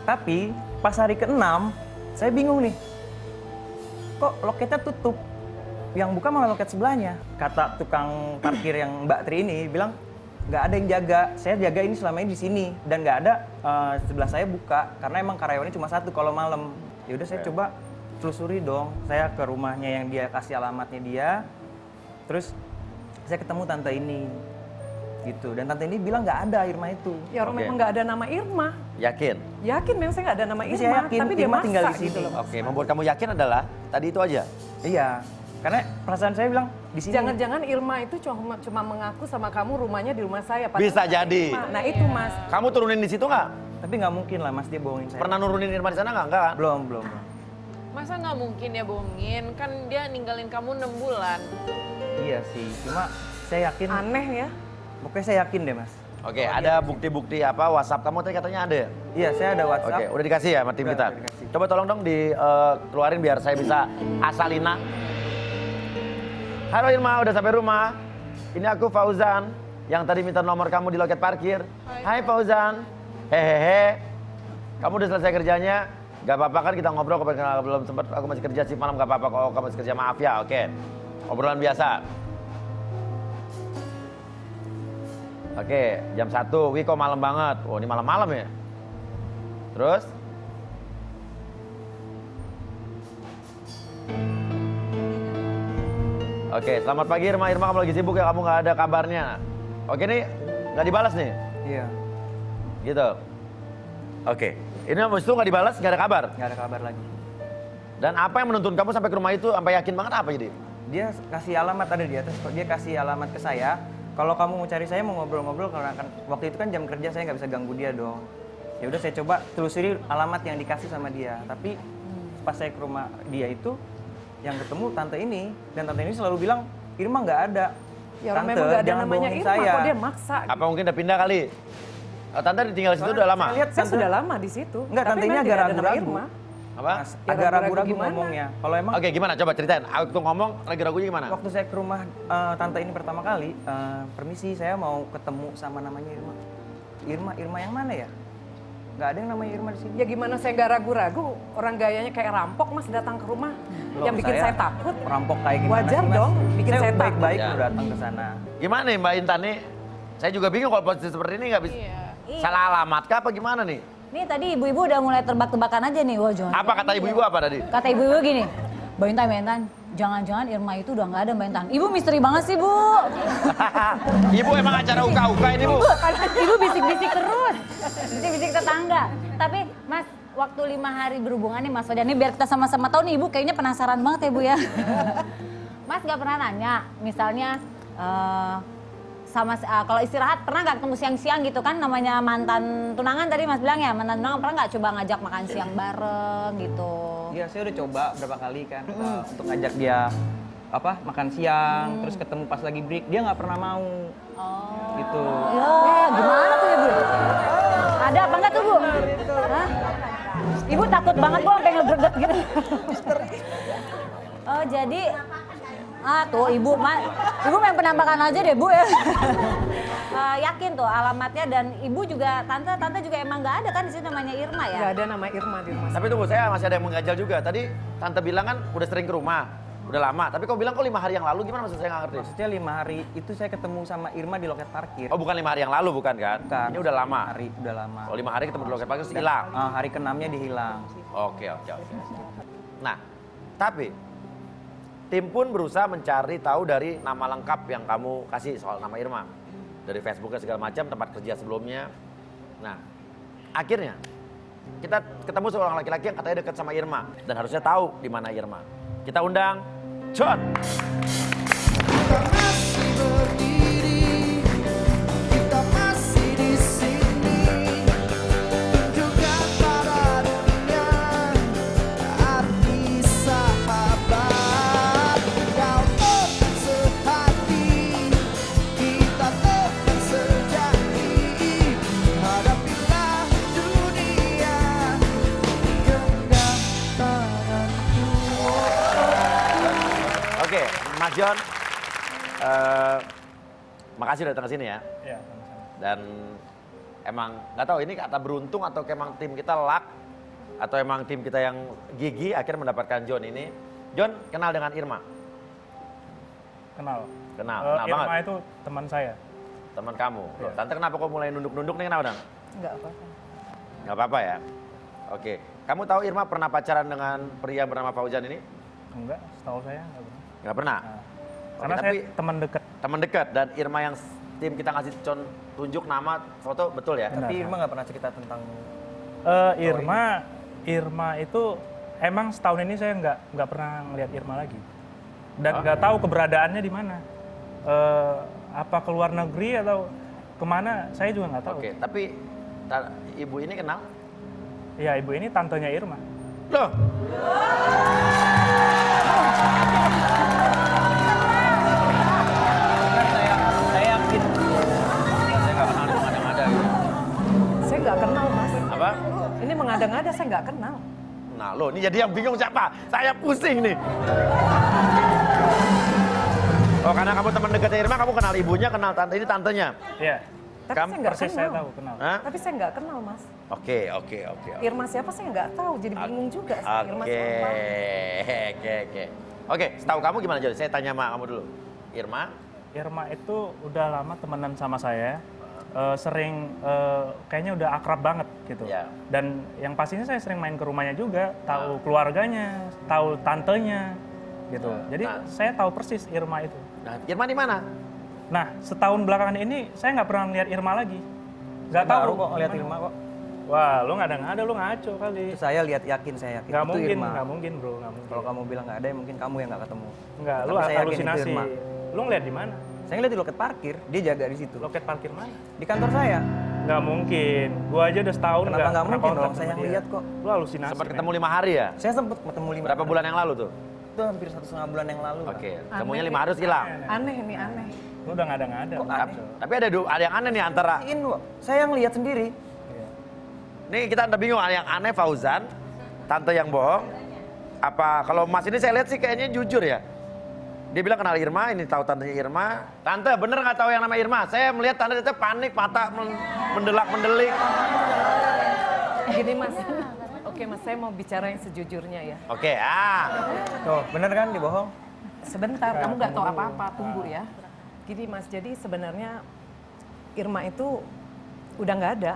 Tapi pas hari ke-6 saya bingung nih. Kok loketnya tutup? Yang buka malah loket sebelahnya. Kata tukang parkir yang Mbak Tri ini bilang nggak ada yang jaga. Saya jaga ini selama ini di sini dan nggak ada sebelah saya buka karena emang karyawannya cuma satu kalau malam. Ya udah saya coba telusuri dong. Saya ke rumahnya yang dia kasih alamatnya dia. Terus saya ketemu tante ini. Gitu. Dan tante ini bilang nggak ada Irma itu. Ya orang memang nggak ada nama Irma. Yakin? Yakin memang saya nggak ada nama Tapi Irma, saya yakin tapi dia Irma tinggal di maksa sini. gitu loh. Oke, membuat kamu yakin adalah tadi itu aja? Iya. Karena perasaan saya bilang di sini. Jangan-jangan Irma itu cuma mengaku sama kamu rumahnya di rumah saya. padahal Bisa bukan jadi. Irma. Nah itu Mas. Kamu turunin di situ nggak? Tapi nggak mungkin lah Mas dia bohongin saya. Pernah nurunin Irma di sana nggak? Enggak kan? Belum. Masa nggak mungkin dia bohongin? Kan dia ninggalin kamu 6 bulan. Iya sih. Cuma saya yakin. Aneh ya. Pokoknya saya yakin deh Mas. Oke, ada bukti-bukti apa WhatsApp kamu tadi katanya ada ya? Iya, saya ada WhatsApp. Oke, udah dikasih ya sama tim Udah, kita? udah dikasih. Coba tolong dong dikeluarin biar saya bisa asalina. Halo Irma, udah sampai rumah. Ini aku Fauzan, yang tadi minta nomor kamu di loket parkir. Hai Fauzan. Hehehe. Kamu udah selesai kerjanya? Gak apa-apa kan kita ngobrol, kalau belum sempat aku masih kerja sih malam gak apa-apa kok, kamu masih kerja, maaf ya, oke. Obrolan biasa. Oke, jam 1, wih kok malam banget. Oh ini malam-malam ya? Terus? Oke, selamat pagi Irma. Irma kamu lagi sibuk ya, kamu nggak ada kabarnya. Oke nih, nggak dibalas nih? Iya, Gitu. Oke, ini habis itu nggak dibalas, nggak ada kabar? nggak ada kabar lagi. Dan apa yang menuntun kamu sampai ke rumah itu, sampai yakin banget apa jadi? Dia kasih alamat ada di atas, dia kasih alamat ke saya. Kalau kamu mau cari saya, mau ngobrol-ngobrol, karena kan waktu itu kan jam kerja saya nggak bisa ganggu dia dong. Ya udah saya coba telusuri alamat yang dikasih sama dia. Tapi pas saya ke rumah dia itu, yang ketemu tante ini, dan tante ini selalu bilang Irma nggak ada. Ya orang Tante, memang nggak ada jangan namanya bohongin Irma, saya. kok dia maksa. Apa mungkin udah pindah kali? Tante tinggal di situ udah lama? Saya lihat Saya tante, sudah lama di situ. Enggak, tapi tante ini memang agak tidak ada nama ragu-ragu. Irma. Apa? Mas, Ya, agak ragu-ragu ragu-ragu gimana? ngomongnya. Kalau emang Oke, gimana? Coba ceritain. Aku ngomong lagi ragunya gimana? waktu saya ke rumah tante ini pertama kali, permisi saya mau ketemu sama namanya Irma. Irma yang mana ya? Nggak ada yang namanya Irma di sini. Ya gimana saya nggak ragu-ragu, orang gayanya kayak rampok Mas datang ke rumah. Loh, yang bikin saya takut. Rampok kayak gimana Wajar sih, Mas? dong, bikin saya takut. baik-baik Ya. udah datang ke sana. Gimana nih Mbak Intan nih? Saya juga bingung kalau posisi seperti ini nggak bisa. Iya. Salah alamat kah apa gimana nih? Nih tadi ibu-ibu udah mulai tebak-tebakan aja nih, wah jangan. Apa kata ibu-ibu apa tadi? Kata ibu-ibu gini, Mbak Intan, jangan-jangan Irma itu udah nggak ada Mbak Intan. Ibu misteri banget sih Bu. Ibu emang acara uka-uka ini Bu? Ibu bisik-bisik terus, bisik-bisik tetangga. Tapi Mas, waktu 5 hari berhubungan nih Mas Fajar, nih biar kita sama-sama tahu nih Ibu kayaknya penasaran banget ya Bu ya. Mas nggak pernah nanya, misalnya kalau istirahat pernah nggak ketemu siang-siang gitu kan, namanya mantan tunangan tadi Mas bilang ya, mantan tunangan pernah nggak coba ngajak makan siang bareng gitu? Iya, saya udah coba berapa kali kan untuk ngajak dia makan siang, terus ketemu pas lagi break, dia nggak pernah mau. Oh. Gitu. Ya, gimana tuh ya Bu? Ada apa enggak tuh Bu? Hah? Ibu takut banget Bu sampai ngegreget gitu. Oh jadi, tuh Ibu main penampakan aja deh Bu ya. Yakin tuh alamatnya, dan Ibu juga, Tante juga emang nggak ada kan di sini namanya Irma ya? Nggak ada nama Irma di rumah. Tapi tunggu, saya masih ada yang mengganjal juga. Tadi Tante bilang kan udah sering ke rumah, udah lama. Tapi kau bilang kok 5 hari yang lalu, gimana maksud saya nggak ngerti? Maksudnya 5 hari itu saya ketemu sama Irma di loket parkir. Oh bukan 5 hari yang lalu bukan kan? Bukan. Ini udah lama. Hari udah lama. Oh 5 hari ketemu di loket parkir terus hilang. Hari ke-6-nya dihilang. Oke. Nah, tapi tim pun berusaha mencari tahu dari nama lengkap yang kamu kasih soal nama Irma. Dari Facebooknya segala macam, tempat kerja sebelumnya. Nah, akhirnya kita ketemu seorang laki-laki yang katanya dekat sama Irma dan harusnya tahu di mana Irma. Kita undang John. Kita masih berdiri, kita masih di sini, tunjukkan pada dunia arti sahabat. Kau teman sehati, kita teman sejati, hadapilah dunia genggam tanganku. Oke, Mas John. Makasih udah datang ke sini ya. Iya, sama-sama. Dan emang nggak tahu ini kata beruntung atau emang tim kita luck atau emang tim kita yang gigi akhirnya mendapatkan John ini. John kenal dengan Irma? Kenal. Kenal Irma banget. itu teman saya. Teman kamu. Loh, Iya. Tante kenapa kok mulai nunduk-nunduk nih kenapa dong? Enggak apa-apa. Nggak apa-apa ya. Oke. Kamu tahu Irma pernah pacaran dengan pria bernama Fauzan ini? Enggak, setahu saya enggak pernah. Nggak pernah. Nah, Oke, karena tapi saya teman dekat. teman dekat dan Irma yang tim kita ngasih tunjuk nama foto betul ya? Tapi Irma nggak pernah cerita tentang Irma itu emang setahun ini saya nggak pernah ngelihat Irma lagi dan nggak tahu keberadaannya di mana. Apa ke luar negeri atau kemana saya juga nggak tahu. Oke, tapi ibu ini kenal? Ya ibu ini tantenya Irma. Loh. saya yakin Saya nggak kenal dengan ada-ada gitu. Saya nggak kenal, Mas. Apa? Ini mengada-ngada, saya nggak kenal. Nah lo, ini jadi yang bingung siapa? Saya pusing nih. Oh karena kamu teman dekatnya Irma, kamu kenal ibunya, kenal tante, ini tantenya. Iya, Tapi Kamu saya nggak persis saya kenal. tahu kenal. Hah? Tapi saya nggak kenal, Mas. Oke. Irma siapa saya nggak tahu, jadi bingung juga. Irma Oke, siapa? Oke, setahu kamu gimana Jody? Saya tanya sama kamu dulu. Irma? Irma itu udah lama temenan sama saya, sering kayaknya udah akrab banget gitu. Ya. Dan yang pastinya saya sering main ke rumahnya juga, tahu keluarganya, tahu tantenya gitu. Jadi Nah. saya tahu persis Irma itu. Nah, Irma di mana? Nah, setahun belakangan ini saya nggak pernah lihat Irma lagi. Nggak tahu baru kok ngeliat gimana. Irma kok. Wah, lu nggak ada, lu ngaco kali. Itu saya lihat yakin saya yakin Nggak itu mungkin, Irma. nggak mungkin bro, nggak mungkin. Kalau kamu bilang nggak ada, mungkin kamu yang nggak ketemu. Nggak, lu Tapi saya yakin itu halusinasi. Irma. Lu ngeliat di mana? Saya ngeliat di loket parkir, dia jaga di situ. Loket parkir mana? Di kantor saya. Nggak mungkin. Gua aja udah setahun Kenapa nggak pernah mungkin kontak dong? sama Saya yang dia. lihat kok. Lu halusinasi. Sempat men. ketemu 5 hari ya? Saya sempat ketemu 5 Berapa bulan yang lalu tuh? Itu hampir 1,5 bulan yang lalu. lah. Oke, ketemunya 5 hari terus hilang. Aneh ini, aneh. Lu udah nggak ada. Kok Tapi, tapi ada yang aneh nih antara. Ini kok. Saya yang lihat sendiri. Nih kita bingung, ada yang aneh Fauzan, tante yang bohong. Apa kalau Mas ini saya lihat sih kayaknya jujur ya. Dia bilang kenal Irma, ini tahu tantenya Irma. Tante bener nggak tahu yang nama Irma? Saya melihat tante itu panik, mata mendelak-mendelik. Gini, Mas. Oke, Mas, saya mau bicara yang sejujurnya ya. Oke, Tuh, bener kan dibohong? Sebentar, kamu nggak tahu apa-apa, tunggu ya. Gini, Mas, jadi sebenarnya Irma itu udah nggak ada.